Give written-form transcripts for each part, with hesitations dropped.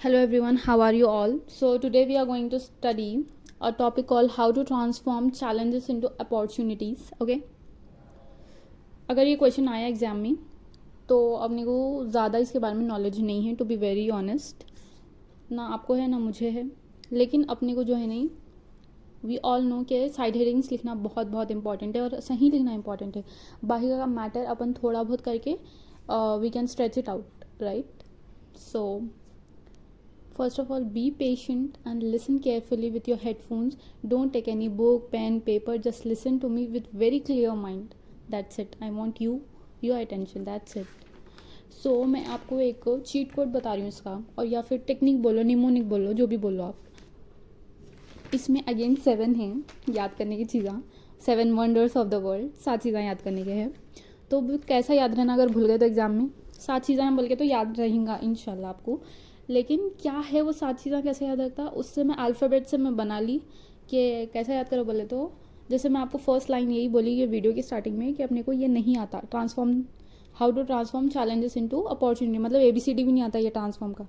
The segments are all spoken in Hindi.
Hello everyone, how are you all? So today we are going to study a topic called how to transform challenges into opportunities. Okay? अगर ये क्वेश्चन आया एग्जाम में तो अपने को ज़्यादा इसके बारे में नॉलेज नहीं है, टू बी वेरी ऑनेस्ट. ना आपको है ना मुझे है, लेकिन अपने को जो है नहीं, वी ऑल नो कि साइड हेडिंग्स लिखना बहुत बहुत इंपॉर्टेंट है और सही लिखना इंपॉर्टेंट है. बाकी का मैटर अपन थोड़ा बहुत करके we can stretch it out, right? So first of all, be patient and listen carefully with your headphones. Don't take any book, pen, paper. Just listen to me with very clear mind. That's it. I want your attention. That's it. So मैं आपको एक चीट कोड बता रही हूँ इसका, और या फिर टेक्निक बोलो, निमोनिक बोलो, जो भी बोलो आप. इसमें अगेन 7 हैं याद करने की चीज़ें. 7 वंडर्स ऑफ द वर्ल्ड, 7 चीज़ें याद करने के हैं. तो कैसा याद रहना, अगर भूल गए तो एग्जाम में 7 चीज़ें बोल के तो याद रहेंगा इंशाल्लाह आपको. लेकिन क्या है वो 7 चीज़ें, कैसे याद रखता, उससे मैं अल्फ़ाबेट से मैं बना ली कि कैसा याद करो बोले तो. जैसे मैं आपको फर्स्ट लाइन यही बोली ये वीडियो की स्टार्टिंग में कि अपने को ये नहीं आता how to transform challenges into opportunity, मतलब ABCD भी नहीं आता ये ट्रांसफॉर्म का.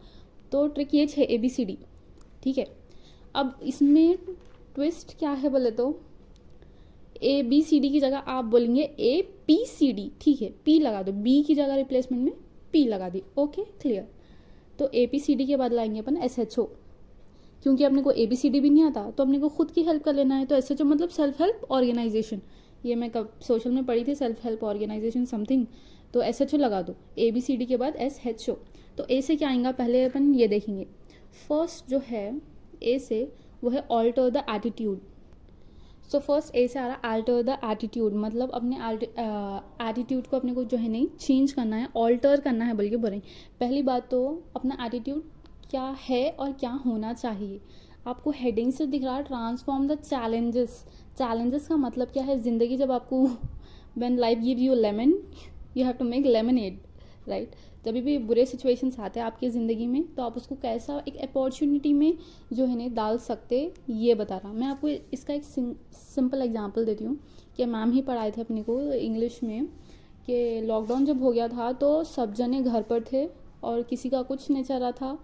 तो ट्रिक ये 6 ABCD, ठीक है. अब इसमें ट्विस्ट क्या है बोले तो ABCD की जगह आप बोलेंगे APCD, ठीक है. P लगा दो, B की जगह रिप्लेसमेंट में P लगा दी. Okay, clear. तो APCD के बाद लाएंगे अपन SHO, क्योंकि अपने को ABCD भी नहीं आता तो अपने को खुद की हेल्प कर लेना है. तो SHO मतलब सेल्फ हेल्प ऑर्गेनाइजेशन. ये मैं कब सोशल में पढ़ी थी, सेल्फ हेल्प ऑर्गेनाइजेशन समथिंग. तो SHO लगा दो, ABCD के बाद SHO. तो A से क्या आएगा पहले अपन ये देखेंगे. फर्स्ट जो है A से वो है alter the attitude. So first A से आ रहा अल्टर द एटीट्यूड, मतलब अपने एटीट्यूड को अपने को जो है नहीं चेंज करना है, ऑल्टर करना है बल्कि बोलें. पहली बात तो अपना एटीट्यूड क्या है और क्या होना चाहिए. आपको हेडिंग से दिख रहा है ट्रांसफॉर्म द चैलेंजेस. चैलेंजेस का मतलब क्या है, ज़िंदगी जब आपको when life give you lemon you have to make lemonade, right? जब भी बुरे सिचुएशंस आते हैं आपकी ज़िंदगी में तो आप उसको कैसा एक अपॉर्चुनिटी में जो है ना डाल सकते, ये बता रहा. मैं आपको इसका एक सिंपल एग्जांपल देती हूँ कि मैम ही पढ़ाए थे अपने को इंग्लिश में कि लॉकडाउन जब हो गया था तो सब जने घर पर थे और किसी का कुछ नहीं चल रहा था,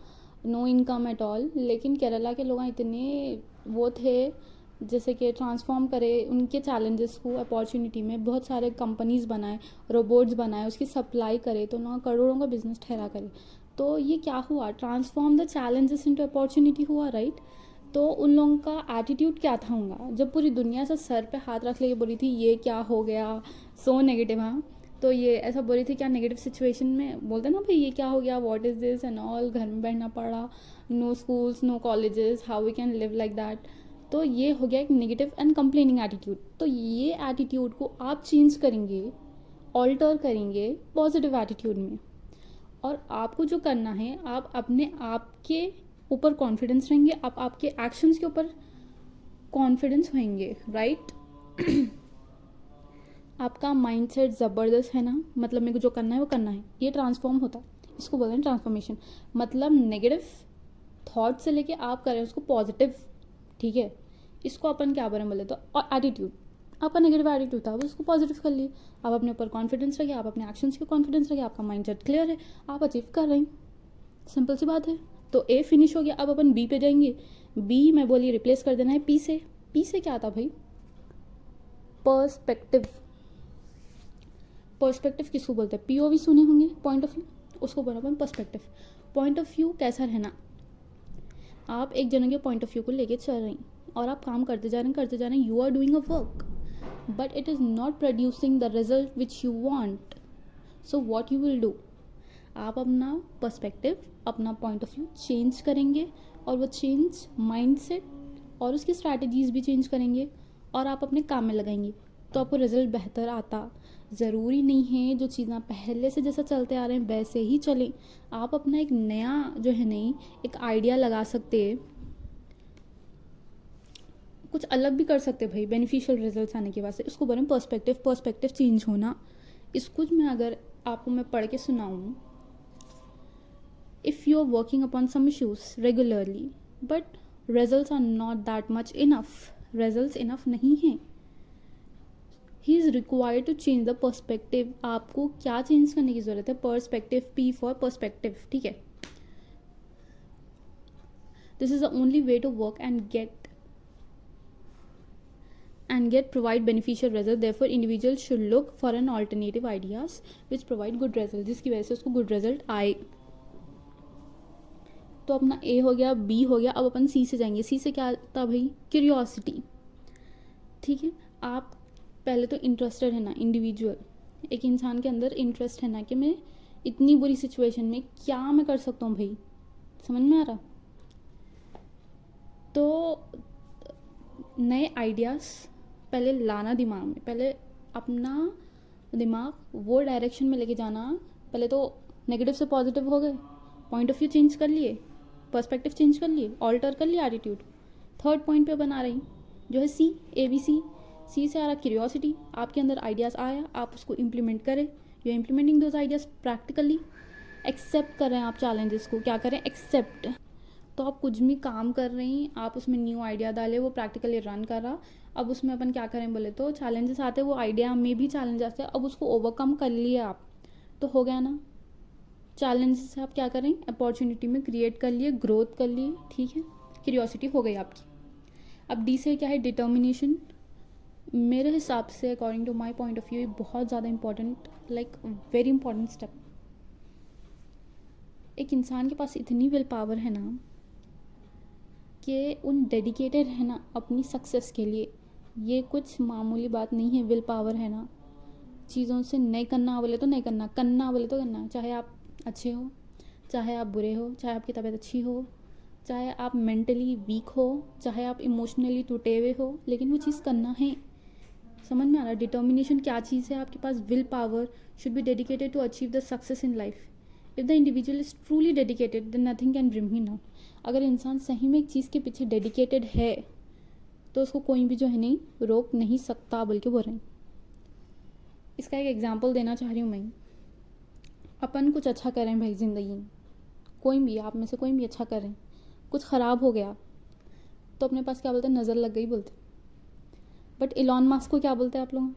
नो इनकम एट ऑल. लेकिन केरला के लोग इतने वो थे जैसे कि ट्रांसफॉर्म करे उनके चैलेंजेस को अपॉर्चुनिटी में. बहुत सारे कंपनीज बनाए, रोबोट्स बनाए, उसकी सप्लाई करे तो ना करोड़ों का बिजनेस ठहरा करे. तो ये क्या हुआ, transform the challenges into opportunity हुआ, राइट? तो उन लोगों का एटीट्यूड क्या था होगा, जब पूरी दुनिया से सर पे हाथ रख लेके बोली थी ये क्या हो गया, सो नेगेटिव. हाँ, तो ये ऐसा बोली थी क्या नेगेटिव सिचुएशन में बोलते ना भाई ये क्या हो गया, what is this and all, घर में बैठना पड़ा, no schools no colleges, how we can live like that. तो ये हो गया एक नेगेटिव एंड कंप्लेनिंग एटीट्यूड. तो ये एटीट्यूड को आप चेंज करेंगे, ऑल्टर करेंगे पॉजिटिव एटीट्यूड में. और आपको जो करना है, आप अपने आप के ऊपर कॉन्फिडेंस रहेंगे, आप आपके एक्शंस के ऊपर कॉन्फिडेंस होंगे, राइट? आपका माइंडसेट ज़बरदस्त है ना, मतलब मेरे को जो करना है वो करना है, ये ट्रांसफॉर्म होता है. इसको बोलते हैं ट्रांसफॉर्मेशन. मतलब नेगेटिव थॉट से लेके आप करें उसको पॉजिटिव, ठीक है? इसको अपन क्या बोलें बोले तो एटीट्यूड. आपका नेगेटिव एटीट्यूड था, अब उसको पॉजिटिव कर लिए. आप अपने ऊपर कॉन्फिडेंस रखिए, आप अपने एक्शंस के कॉन्फिडेंस रखिए, आपका माइंडसेट क्लियर है, आप अचीव कर रहे हैं. सिंपल सी बात है. तो A फिनिश हो गया, अब अपन B पे जाएंगे. B मैं बोली रिप्लेस कर देना है P से. P से क्या आता भाई, पर्सपेक्टिव. पर्सपेक्टिव किसको बोलते हैं, POV सुने होंगे, पॉइंट ऑफ व्यू, उसको बोला अपन पर्सपेक्टिव. पॉइंट ऑफ व्यू कैसा रहना, आप एक जन के पॉइंट ऑफ व्यू को लेके चल रही और आप काम करते जा रहे हैं, you are doing a work but it is not producing the result which you want. So what you will do, आप अपना पर्सपेक्टिव, अपना पॉइंट ऑफ व्यू चेंज करेंगे और वो चेंज माइंडसेट और उसकी स्ट्रैटेजीज भी चेंज करेंगे और आप अपने काम में लगाएंगे तो आपको रिजल्ट बेहतर आता. ज़रूरी नहीं है जो चीज़ें पहले से जैसा चलते आ रहे हैं वैसे ही चलें. आप अपना एक नया जो है नहीं एक आइडिया लगा सकते, कुछ अलग भी कर सकते भाई, बेनिफिशियल रिजल्ट्स आने के वास्ते. इसको बोलें पर्सपेक्टिव चेंज होना. इसको मैं अगर आपको मैं पढ़ के सुनाऊँ, if you are working upon some issues regularly but results are not that much enough, results enough नहीं हैं, he is required to change the perspective. आपको क्या चेंज करने की ज़रूरत है, पर्सपेक्टिव, P फॉर पर्सपेक्टिव, ठीक है? This is the only way to work and get provide beneficial result. Therefore individual should look for an alternative ideas which provide good result, जिसकी वजह से उसको good result आए. तो अपना A हो गया, B हो गया, अब अपन C से जाएंगे. C से क्या था भाई? क्यूरियोसिटी. ठीक है, आप पहले तो इंटरेस्टेड है ना, इंडिविजुअल एक इंसान के अंदर इंटरेस्ट है ना कि मैं इतनी बुरी सिचुएशन में क्या मैं कर सकता हूँ भाई, समझ में आ रहा? तो नए आइडियाज़ पहले लाना दिमाग में, पहले अपना दिमाग वो डायरेक्शन में लेके जाना. पहले तो नेगेटिव से पॉजिटिव हो गए, पॉइंट ऑफ व्यू चेंज कर लिए, पर्सपेक्टिव चेंज कर लिए, ऑल्टर कर लिया एटीट्यूड. थर्ड पॉइंट पे बना रही जो है सी, ABC. सी से आ रहा क्यूरियोसिटी, आपके अंदर आइडियाज़ आया, आप उसको इम्प्लीमेंट करें. You implementing those ideas practically. Accept कर रहे हैं आप चैलेंजेस को, क्या करें? एक्सेप्ट. तो आप कुछ भी काम कर रही हैं, आप उसमें न्यू आइडिया डाले, वो प्रैक्टिकली रन कर रहा. अब उसमें अपन क्या करें बोले तो चैलेंजेस आते हैं, वो आइडिया में भी चैलेंज आते हैं, अब उसको ओवरकम कर लिए आप, तो हो गया ना. चैलेंजेस से आप क्या करें? अपॉर्चुनिटी में क्रिएट कर लिए, ग्रोथ कर लिए. ठीक है, क्यूरियोसिटी हो गई आपकी. अब डी से क्या है? डिटर्मिनेशन. मेरे हिसाब से according to my point of view बहुत ज़्यादा important, like very important step. एक इंसान के पास इतनी विल पावर है ना कि उन डेडिकेटेड है ना अपनी सक्सेस के लिए. ये कुछ मामूली बात नहीं है. विल पावर है ना, चीज़ों से नहीं करना बोले तो नहीं करना, करना बोले तो करना. चाहे आप अच्छे हो, चाहे आप बुरे हो, चाहे आपकी तबीयत अच्छी हो, चाहे आप मेंटली वीक हो, चाहे आप इमोशनली टूटे हुए हो, लेकिन वो चीज़ करना है. समझ में आ रहा? डिटर्मिनेशन क्या चीज़ है आपके पास? Will power should be dedicated to achieve the success in life. If the individual is truly dedicated then nothing can bring him down. अगर इंसान सही में एक चीज़ के पीछे डेडिकेटेड है तो उसको कोई भी जो है नहीं रोक नहीं सकता, बल्कि बोल रहे हैं. इसका एक एग्जाम्पल देना चाह रही हूँ मैं. अपन कुछ अच्छा करें भाई ज़िंदगी में, कोई भी आप में से कोई भी अच्छा करें, कुछ ख़राब हो गया तो अपने पास क्या बोलते हैं? नज़र लग गई बोलते. बट इलॉन मस्क को क्या बोलते हैं आप लोग?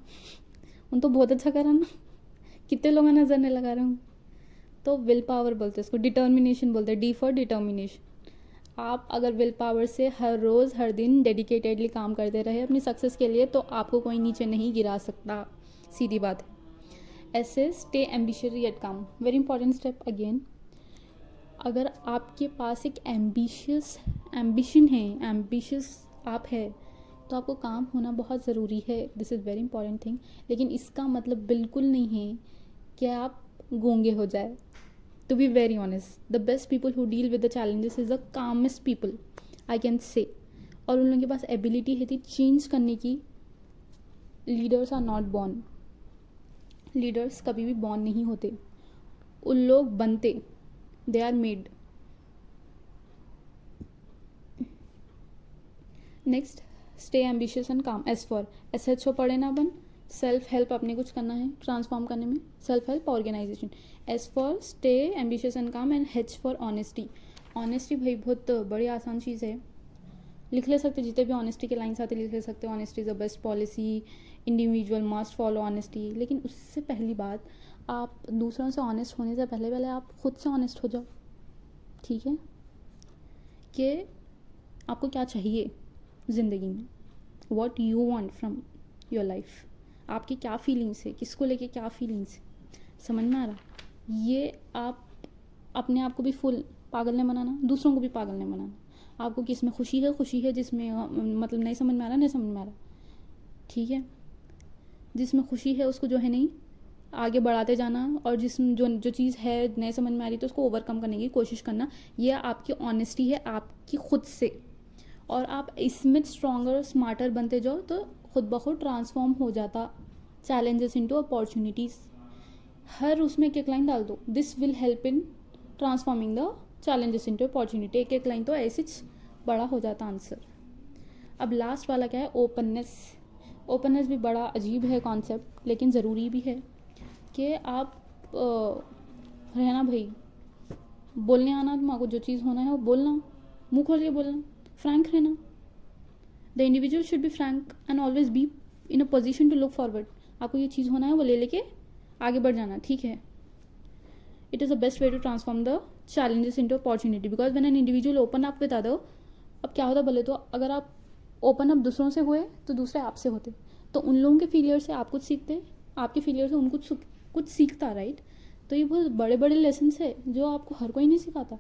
उन तो बहुत अच्छा करा ना, कितने लोग नज़र नहीं लगा रहे हों. तो विल पावर बोलते हैं उसको, डिटर्मिनेशन बोलते हैं. D for determination. आप अगर विल पावर से हर रोज़ हर दिन डेडिकेटेडली काम करते रहे अपनी सक्सेस के लिए, तो आपको कोई नीचे नहीं गिरा सकता. सीधी बात है. ऐसे स्टे एम्बिशियस येट काम. Very important step again. अगर आपके पास एक एम्बिशन है, एम्बिशियस आप है, तो आपको काम होना बहुत ज़रूरी है. This is very important thing. लेकिन इसका मतलब बिल्कुल नहीं है कि आप गूंगे हो जाए. To be very honest, the best people who deal with the challenges is the calmest people I can say. और उन लोगों के पास एबिलिटी है थी चेंज करने की. Leaders are not born. Leaders कभी भी बॉर्न नहीं होते, उन लोग बनते. They are made. Next, stay ambitious and calm. S for SHO पढ़े ना अपन, सेल्फ हेल्प. अपने कुछ करना है ट्रांसफॉर्म करने में, self help organization. S for stay ambitious and calm. And H for honesty. Honesty भाई बहुत बड़ी आसान चीज़ है. लिख ले सकते, जितने भी ऑनेस्टी के लाइन्स आते लिख ले सकते. Honesty is the best policy, individual must follow honesty. लेकिन उससे पहली बात, आप दूसरों से ऑनेस्ट होने से पहले आप खुद से ऑनेस्ट हो जाओ. ठीक है, कि आपको क्या चाहिए ज़िंदगी में, what you want from your life. आपकी क्या फीलिंग्स है, किसको लेके क्या फीलिंग्स है. समझ में आ रहा? ये आप अपने आप को भी फुल पागल नहीं बनाना, दूसरों को भी पागल नहीं बनाना. आपको किस में खुशी है, जिसमें मतलब नहीं समझ में आ रहा. ठीक है, जिसमें खुशी है उसको जो है नहीं आगे बढ़ाते जाना, और जिसमें जो चीज़ है नहीं समझ में आ रही तो उसको ओवरकम करने की कोशिश करना. ये आपकी ऑनेस्टी है आपकी खुद से. और आप इसमें स्ट्रॉन्गर और स्मार्टर बनते जाओ तो खुद ब खुद ट्रांसफॉर्म हो जाता चैलेंजेस इनटू अपॉर्चुनिटीज़. हर उसमें एक लाइन डाल दो, this will help in transforming the challenges into opportunity. एक लाइन तो ऐसे बड़ा हो जाता आंसर. अब लास्ट वाला क्या है? ओपननेस. ओपननेस भी बड़ा अजीब है कॉन्सेप्ट, लेकिन ज़रूरी भी है कि आप रहना भाई, बोलने आना तुम्हारा, जो चीज़ होना है वो बोलना, मुँह खोल के बोलना, फ्रैंक रहना. The individual should be frank and always be in a position to look forward. आपको ये चीज़ होना है वो ले लेके आगे बढ़ जाना. ठीक है, it is the best way to transform the challenges into opportunity, because when an individual open up with other, अब क्या होता बोले तो अगर आप ओपन अप दूसरों से हुए तो दूसरे आपसे होते, तो उन लोगों के फेलियर से आप कुछ सीखते, आपके फेलियर से उनको कुछ सीखता, राइट। तो ये बहुत बड़े बड़े लेसन्स है जो आपको हर कोई नहीं सिखाता,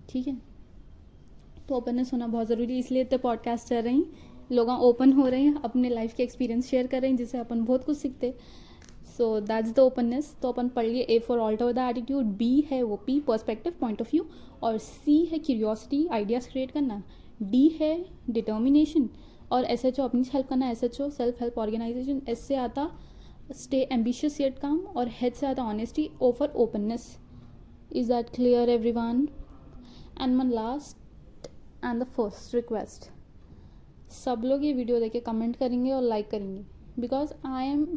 ठीक है। तो ओपननेस होना बहुत ज़रूरी, इसलिए इतने पॉडकास्ट चल रही, लोग ओपन हो रहे हैं, अपने लाइफ के एक्सपीरियंस शेयर कर रहे हैं, जिससे अपन बहुत कुछ सीखते। So that's the openness. तो अपन पढ़ लिए A for alter the attitude, B है वो P perspective point of view, और सी है क्यूरियोसिटी आइडियाज़ क्रिएट करना, डी है डिटर्मिनेशन, और एस एच ओ अपनी हेल्प करना, S H O self help organization, S से आता स्टे एम्बिशियस येट काम, और हेड से आता honesty, O for openness. Is that clear everyone? And one last and the first request, सब लोग ये वीडियो देख के कमेंट करेंगे और लाइक करेंगे, because I am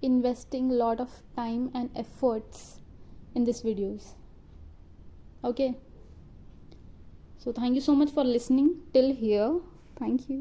investing lot of time and efforts in these videos. Okay, so thank you so much for listening till here. Thank you.